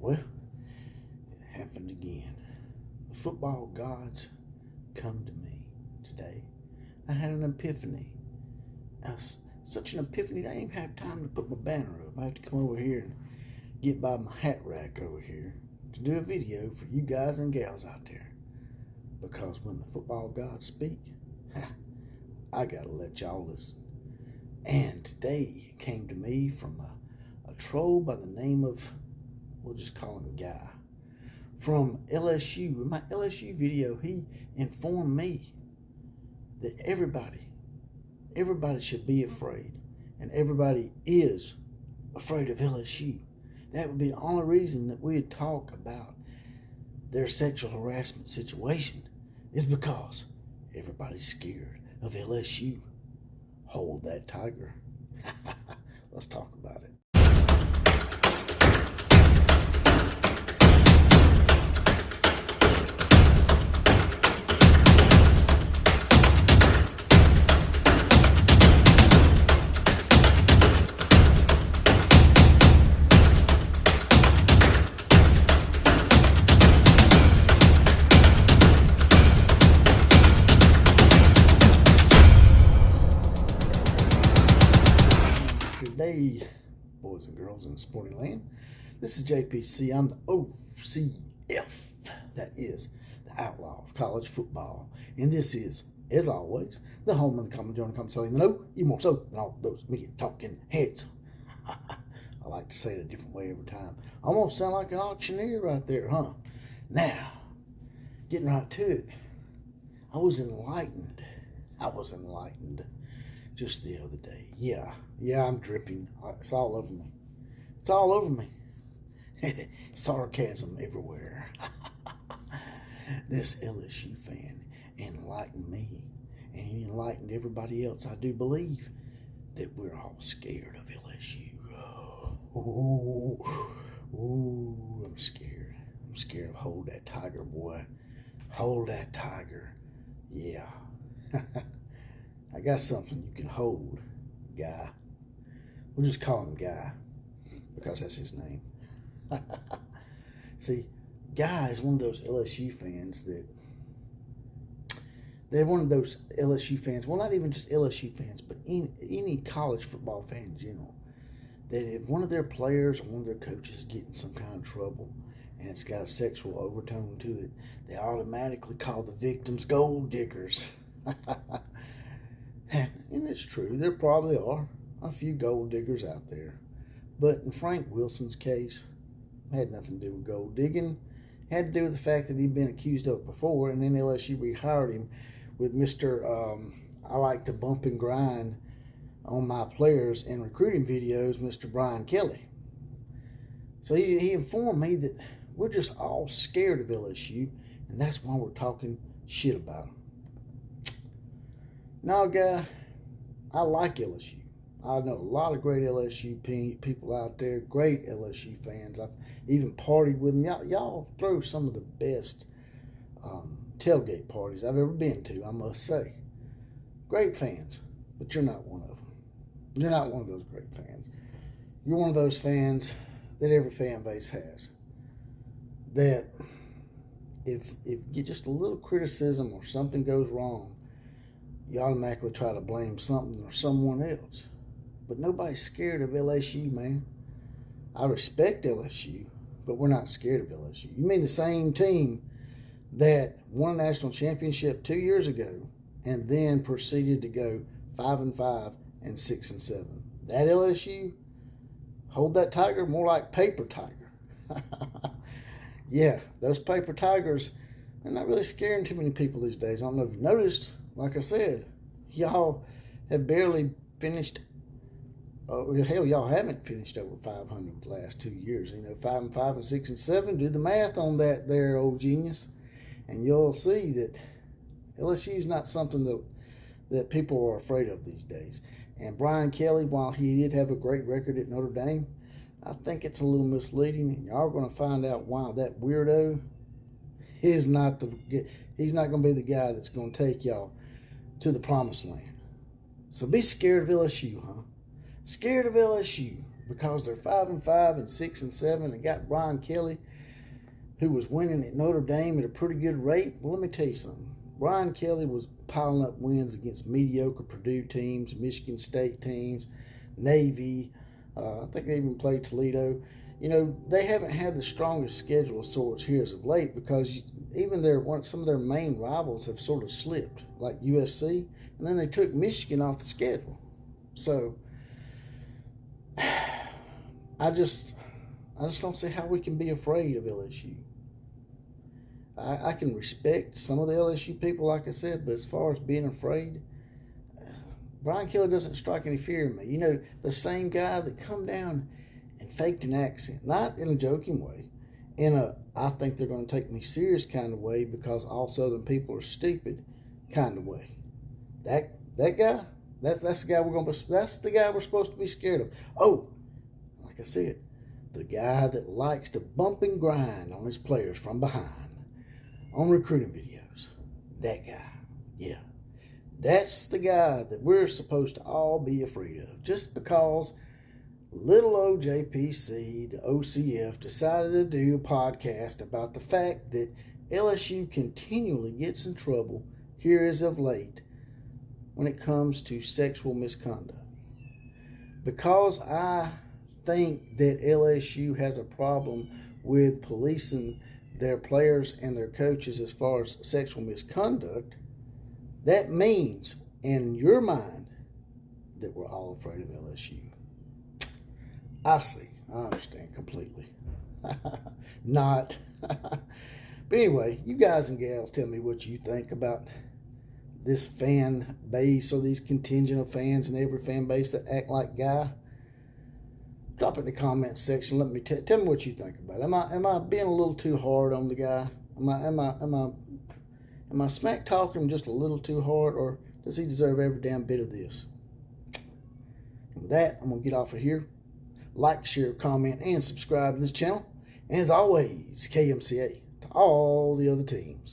Well, it happened again. The football gods come to me today. I had an epiphany. Such an epiphany that I didn't even have time to put my banner up. I have to come over here and get by my hat rack over here to do a video for you guys and gals out there. Because when the football gods speak, I gotta let y'all listen. And today it came to me from a troll by the name of, we'll just call him Guy, from LSU. In my LSU video, he informed me that everybody should be afraid, and everybody is afraid of LSU. That would be the only reason that we'd talk about their sexual harassment situation, is because everybody's scared of LSU. Hold that tiger. Let's talk about it. Today, boys and girls in sporting land, this is JPC. I'm the OCF, that is the outlaw of college football, and this is, as always, the home of the common John comes telling you know you more so than all those media talking heads. I like to say it a different way every time. I almost sound like an auctioneer right there, huh? Now, getting right to it, I was enlightened just the other day. Yeah, I'm dripping. It's all over me. It's all over me. Sarcasm everywhere. This LSU fan enlightened me, and he enlightened everybody else. I do believe that we're all scared of LSU. Ooh, I'm scared. I'm scared of hold that tiger, boy. Hold that tiger. Yeah. I got something you can hold, Guy. We'll just call him Guy because that's his name. See, Guy is one of those LSU fans that they're one of those LSU fans, well, not even just LSU fans, but any college football fan in general, that if one of their players or one of their coaches is getting some kind of trouble and it's got a sexual overtone to it, they automatically call the victims gold diggers. And it's true, there probably are a few gold diggers out there. But in Frank Wilson's case, it had nothing to do with gold digging. It had to do with the fact that he'd been accused of it before, and then LSU rehired him with Mr. I like to bump and grind on my players in recruiting videos, Mr. Brian Kelly. So he informed me that we're just all scared of LSU, and that's why we're talking shit about them. Now, Guy, I like LSU. I know a lot of great LSU people out there, great LSU fans. I've even partied with them. Y'all throw some of the best tailgate parties I've ever been to, I must say. Great fans, but you're not one of them. You're not one of those great fans. You're one of those fans that every fan base has. That if you get just a little criticism or something goes wrong, you automatically try to blame something or someone else. But nobody's scared of LSU, man. I respect LSU, but we're not scared of LSU. You mean the same team that won a national championship 2 years ago and then proceeded to go 5-5 and 6-7. That LSU, hold that tiger, more like paper tiger. Yeah, those paper tigers, they're not really scaring too many people these days. I don't know if you've noticed. Like I said, y'all have barely finished. Hell, y'all haven't finished over 500 the last 2 years. 5-5 and 6-7. Do the math on that, there, old genius, and you'll see that LSU is not something that people are afraid of these days. And Brian Kelly, while he did have a great record at Notre Dame, I think it's a little misleading, and y'all are going to find out why that weirdo is not he's not going to be the guy that's going to take y'all to the promised land. So be scared of LSU, huh? Scared of LSU. because they're 5-5 and 6-7 and got Brian Kelly, who was winning at Notre Dame at a pretty good rate. Well, let me tell you something. Brian Kelly was piling up wins against mediocre Purdue teams, Michigan State teams, Navy. I think they even played Toledo. You know, they haven't had the strongest schedule of sorts here as of late because even some of their main rivals have sort of slipped, like USC, and then they took Michigan off the schedule. So I just don't see how we can be afraid of LSU. I can respect some of the LSU people, like I said, but as far as being afraid, Brian Kelly doesn't strike any fear in me. You know, the same guy that come down and faked an accent, not in a joking way, in a I think they're going to take me serious kind of way because all Southern people are stupid kind of way. That guy, that's the guy that's the guy we're supposed to be scared of. Oh, like I said, the guy that likes to bump and grind on his players from behind on recruiting videos. That guy. Yeah. That's the guy that we're supposed to all be afraid of. Just because little old JPC, the OCF, decided to do a podcast about the fact that LSU continually gets in trouble here as of late when it comes to sexual misconduct. Because I think that LSU has a problem with policing their players and their coaches as far as sexual misconduct, that means in your mind that we're all afraid of LSU. I see. I understand completely. Not. But anyway, you guys and gals tell me what you think about this fan base or these contingent of fans in every fan base that act like Guy. Drop it in the comment section. Let me tell me what you think about it. Am I being a little too hard on the guy? Am I smack talking him just a little too hard, or does he deserve every damn bit of this? And with that, I'm gonna get off of here. Like, share, comment, and subscribe to this channel. And as always, KMCA to all the other teams.